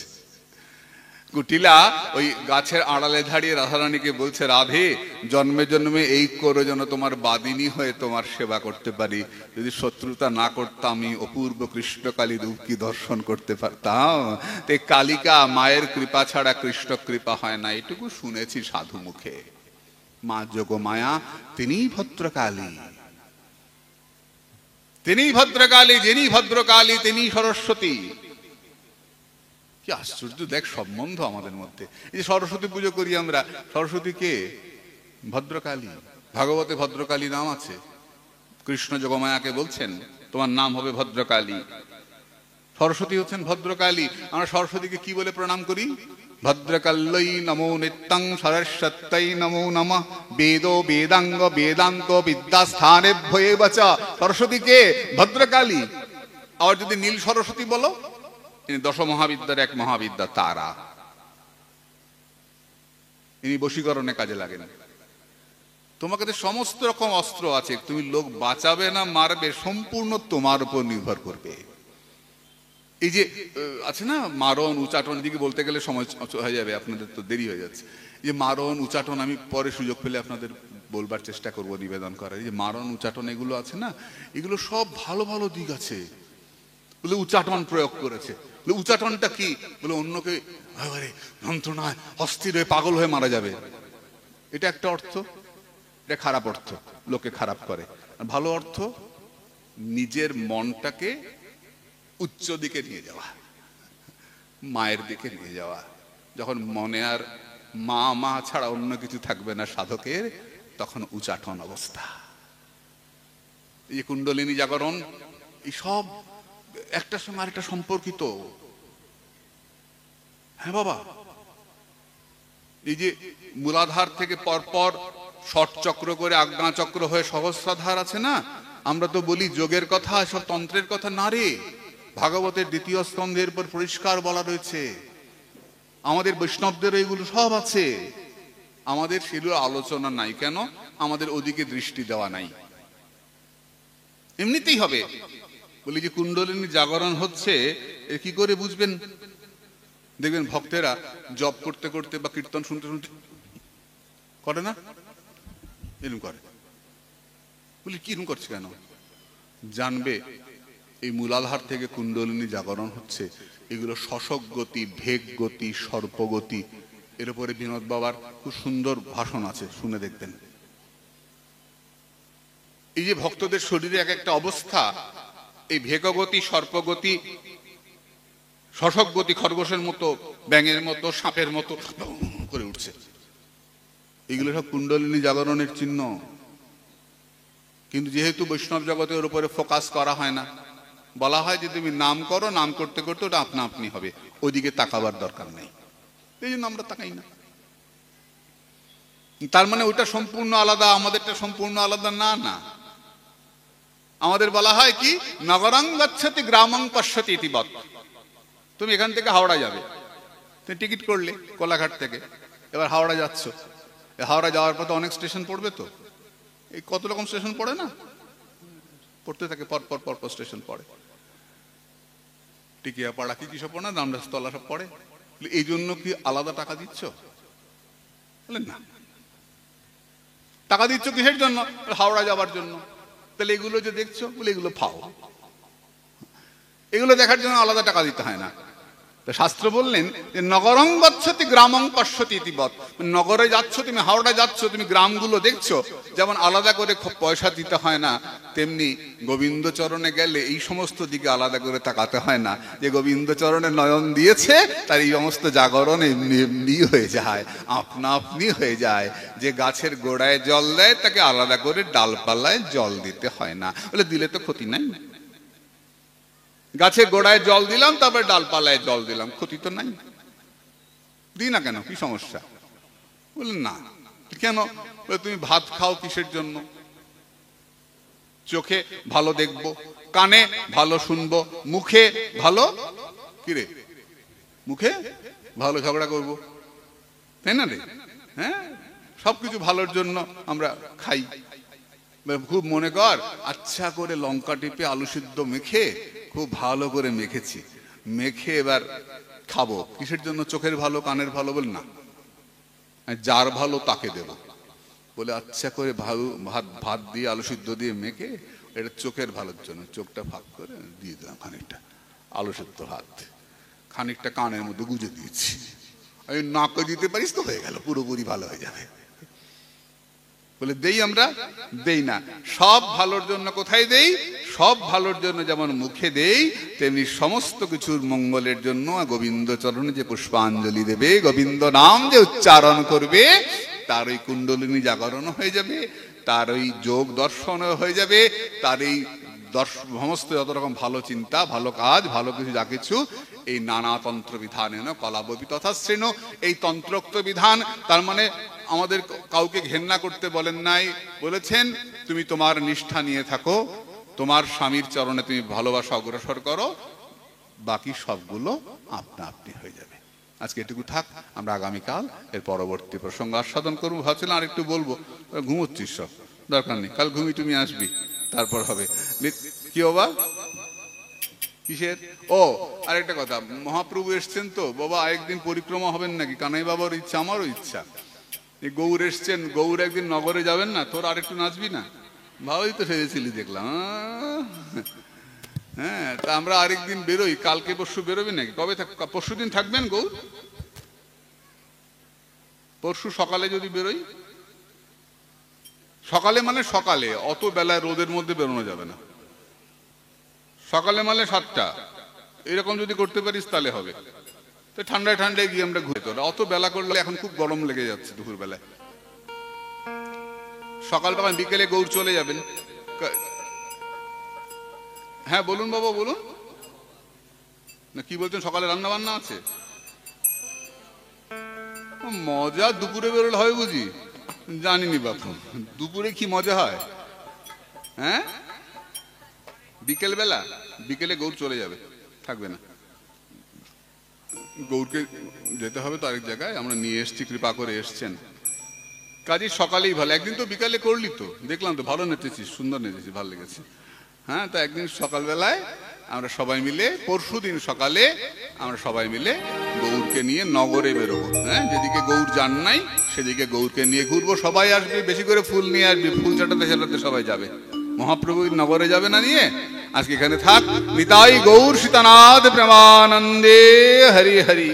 কুটিলা ওই গাছের আড়ালে দাঁড়িয়ে রাধারানীকে বলছে, রাধে জন্মে জন্মে এই করে যেন তোমার বাদিনী হয়ে তোমার সেবা করতে পারি, যদি শত্রুতা না করতাম আমি অপূর্ব কৃষ্ণকালী রূপ কি দর্শন করতে পারতাম। তো কালিকা মায়ের কৃপা ছাড়া কৃষ্ণ কৃপা হয় না, এটুকু শুনেছি সাধু মুখে। মা যোগমায়া তিনিই ভদ্রকালী, তিনিই ভদ্রকালী, যিনি ভদ্রকালী তিনি সরস্বতী। কি আশ্চর্য দেখ সম্বন্ধ আমাদের মধ্যে। এই যে সরস্বতী পুজো করি আমরা, সরস্বতী কে? ভদ্রকালী। ভাগবতে ভদ্রকালী নাম আছে। কৃষ্ণ যোগমায়াকে বলছেন তোমার নাম হবে ভদ্রকালী। সরস্বতী হচ্ছেন ভদ্রকালী। আমরা সরস্বতীকে কি বলে প্রণাম করি? ভদ্রকাল্যৈ নমো নিত্যং সরস্বত্যৈ নমো নমঃ বেদো বেদাঙ্গ বেদান্ত বিদ্যাস্থানেভ্যো এব চ। সরস্বতী কে? ভদ্রকালী। আবার যদি নীল সরস্বতী বলো, ইনি দশ মহাবিদ্যার এক মহাবিদ্যা তারা, ইনি বশীকরণে কাজে লাগেন। তোমার কাছে সমস্ত রকম অস্ত্র আছে, তুমি লোক বাঁচাবে না মারবে সম্পূর্ণ তোমার উপর নির্ভর করবে। এই যে আছে না মারণ উচাটন, এদিকে বলতে গেলে সময় হয়ে যাবে, আপনাদের তো দেরি হয়ে যাচ্ছে। এই যে মারণ উচাটন আমি পরে সুযোগ পেলে আপনাদের বলবার চেষ্টা করব, নিবেদন করার। এই যে মারণ উচাটন এগুলো আছে না, এগুলো সব ভালো ভালো দিক আছে। বলে উচাটন প্রয়োগ করেছে, বলে উচাটনটা কি? বলে অন্যকে যন্ত্রণায় অস্থির হয়ে পাগল হয়ে মারা যাবে, এটা একটা অর্থ। এটা খারাপ অর্থ, লোকে খারাপ করে। ভালো অর্থ নিজের মনটাকে উচ্চ দিকে নিয়ে যাওয়া, মায়ের দিকে নিয়ে যাওয়া। যখন মনে আর মা মা ছাড়া অন্য কিছু থাকবে না সাধকের, তখন উচাটন অবস্থা। এই যে কুণ্ডলিনী জাগরণ, এই সব একটার সঙ্গে আরেকটা সম্পর্কিত। হ্যাঁ বাবা, এই যে মূলাধার থেকে পরপর ষট চক্র করে আজ্ঞা চক্র হয়ে সহস্রাধার আছে না, আমরা তো বলি যোগের কথা, সব তন্ত্রের কথা না রে। ভাগবতের দ্বিতীয় স্কন্ধের পর পরিষ্কার বলা রয়েছে। আমাদের বৈষ্ণবদের এগুলো সব আছে, আমাদের সেগুলো আলোচনা নাই। কেন? আমাদের ওদিকে দৃষ্টি দেওয়া নাই। এমনিতেই হবে। বলি যে কুণ্ডলিনী জাগরণ হচ্ছে, এ কি করে বুঝবেন? দেখবেন ভক্তেরা জপ করতে করতে বা কীর্তন শুনতে শুনতে করে না, এরকম করে। বলি কিরকম করছে কেন? জানবে এই মূলাধার থেকে কুণ্ডলিনী জাগরণ হচ্ছে। এগুলো শশক গতি, ভেগ গতি, সর্পগতি। এর উপরে বিনোদ বাবার খুব সুন্দর ভাষণ আছে, শুনে দেখবেন। এই যে ভক্তদের শরীরে এক একটা অবস্থা, এই ভেগগতি, সর্পগতি, শশক গতি, খরগোশের মতো, ব্যাঙের মতো, সাপের মতো করে উঠছে, এগুলো সব কুণ্ডলিনী জাগরণের চিহ্ন। কিন্তু যেহেতু বৈষ্ণব জগতের উপরে ফোকাস করা হয় না, বলা হয় যে তুমি নাম করো, নাম করতে করতে ওটা আপনা আপনি হবে, ওইদিকে তাকাবার দরকার নেই। এই জন্য আমরা তাকাই না। তার মানে ওটা সম্পূর্ণ আলাদা, আমাদেরটা সম্পূর্ণ আলাদা না। না, আমাদের বলা হয় কি, নগরং গচ্ছতি গ্রামং পশ্যতি ইতি বৎ। তুমি এখান থেকে হাওড়া যাবে, তুমি টিকিট করলে কোলাঘাট থেকে, এবার হাওড়া যাচ্ছ। হাওড়া যাওয়ার পথে অনেক স্টেশন পড়বে, তো এই কত রকম স্টেশন পড়ে না, পড়তে থাকে, পরপর পরপর স্টেশন পড়ে। টিকিয়াপাড়া কি সব পড়ে না, রামদাসতলা সব পড়ে। এই জন্য কি আলাদা টাকা দিচ্ছ? না, টাকা দিচ্ছ কিসের জন্য? হাওড়া যাবার জন্য। তাহলে এগুলো যে দেখছো, বলে এগুলো ফাও, এগুলো দেখার জন্য আলাদা টাকা দিতে হয় না। শাস্ত্র বললেন যে নগরং গচ্ছতি গ্রামং পশ্যতি ইতি বৎ। নগরে যাচ্ছ তুমি, হাওড়া যাচ্ছ, তুমি গ্রামগুলো দেখছো, যেমন আলাদা করে পয়সা দিতে হয় না, তেমনি গোবিন্দ চরণে গেলে এই সমস্ত দিকে আলাদা করে তাকাতে হয় না। যে গোবিন্দ চরণে নয়ন দিয়েছে, তার এই সমস্ত জাগরণ এমনি এমনি হয়ে যায়, আপনা আপনি হয়ে যায়। যে গাছের গোড়ায় জল দেয়, তাকে আলাদা করে ডালপালায় জল দিতে হয় না। বলে দিলে তো ক্ষতি নাই, গাছের গোড়ায় জল দিলাম, তারপরে ডালপালায় জল দিলাম, ক্ষতি তো নাই। দিই না কেন, কি সমস্যা? বললেন না। কেন? তুমি ভাত খাও কিসের জন্য? চোখে ভালো দেখবো, কানে ভালো শুনবো, মুখে ভালো, কিরে মুখে ভালো ঝগড়া করবো, তাই না রে? হ্যাঁ, সবকিছু ভালোর জন্য আমরা খাই। খুব মনে কর, আচ্ছা করে লঙ্কা টিপে আলু সিদ্ধ মেখে খুব ভালো করে মেখেছি, মেখে এবার খাবো। কিসের জন্য? চোখের ভালো, কানের ভালো বল না, যার ভালো তাকে দেব বলে আচ্ছা করে ভাত দিয়ে আলু সিদ্ধ দিয়ে মেখে, এটা চোখের ভালোর জন্য, চোখটা ফাঁক করে দিয়ে দিলাম খানিকটা আলু সিদ্ধ ভাত, খানিকটা কানের মধ্যে গুজে দিয়েছি, আমি নাকে দিতে পারিস তো হয়ে গেল, পুরোপুরি ভালো হয়ে যাবে বলে দেই আমরা? দেই না। সব ভালোর জন্য কোথায় দেই? সব ভালোর জন্য যেমন মুখে দেই, তেমনি সমস্ত কিছুর মঙ্গলের জন্য গোবিন্দ চরণে যে পুষ্পাঞ্জলি দেবে, গোবিন্দ নাম যে উচ্চারণ করবে, তার ওই কুণ্ডলিনী জাগরণ হয়ে যাবে, তার ওই যোগ দর্শন হয়ে যাবে, তার এই সমস্ত যত রকম ভালো চিন্তা, ভালো কাজ, ভালো কিছু যা কিছু, এই নানা তন্ত্র বিধানেন কলাবপি তথা শ্রেণ, এই তন্ত্রোক্ত বিধান, তার মানে আমাদের কাউকে ঘেন্না করতে বলেন নাই, বলেছেন তুমি তোমার নিষ্ঠা নিয়ে থাকো, তোমার স্বামীর চরণে তুমি ভালোবাসা অগ্রসর করো, বাকি সবগুলো আপনা আপনি হয়ে যাবে। আজকে এটুকু থাক, আমরা আগামীকাল এর পরবর্তী প্রসঙ্গ আস্বাদন করবো। ভাবছিলাম আর একটু বলবো, ঘুমোচ্ছিস, সব দরকার নেই, কাল ঘুমি তুমি আসবি, তারপর হবে। কি বাবা? কিসের? ও আরেকটা কথা, মহাপ্রভু এসছেন তো বাবা, আরেকদিন পরিক্রমা হবেন নাকি? কানাই বাবার ইচ্ছা, আমারও ইচ্ছা। এই গৌর এসছেন, গৌর একদিন নগরে যাবেন না, তোর আরেকটু নাচবি না? ভালোই তো সেজেছিলি দেখলাম। হ্যাঁ, তা আমরা আরেকদিন বেরোই, কালকে পরশু বেরোবি নাকি? কবে পরশু দিন থাকবেন গৌর? পরশু সকালে যদি বেরোই, সকালে মানে সকালে, অত বেলায় রোদের মধ্যে বেরোনো যাবে না, সকালে মানে 7টা, এরকম যদি করতে পারিস তাহলে হবে। তো ঠান্ডায় ঠান্ডায় গিয়ে আমরা ঘুরে, তোরা অত বেলা করলে এখন খুব গরম লেগে যাচ্ছে দুপুর বেলায়। সকালবেলা বিকেলে গৌর চলে যাবেন। হ্যাঁ বলুন বাবা, বলুন না, কি বলছেন? সকালে রান্না বান্না আছে? মজা দুপুরে বেরোলে হয় বুঝি? জানিনি বাপু, দুপুরে কি মজা হয়? হ্যাঁ, বিকেল বেলা, বিকেলে গৌর চলে যাবে, থাকবে না। গৌরকে যেতে হবে তো আরেক জায়গায়, আমরা নিয়ে এসছি, কৃপা করে এসছেন, কাজে সকালেই ভালো। একদিন তো বিকালে করলি তো, দেখলাম তো, ভালো নেচেছিস, সুন্দর নেচেছিস, ভালো লেগেছে। হ্যাঁ, তো একদিন সকালবেলায় আমরা সবাই মিলে, পরশু দিন সকালে আমরা সবাই মিলে গৌরকে নিয়ে নগরে বেরোবো। হ্যাঁ, যেদিকে গৌর যান নাই সেদিকে গৌরকে নিয়ে ঘুরবো, সবাই আসবে, বেশি করে ফুল নিয়ে আসবি, ফুল চাটাতে চাটাতে সবাই যাবে। মহাপ্রভু নগরে যাবে না নিয়ে, আজকে এখানে থাক। নিতাই গৌর সীতানাথ প্রেমানন্দে, হরি হরি।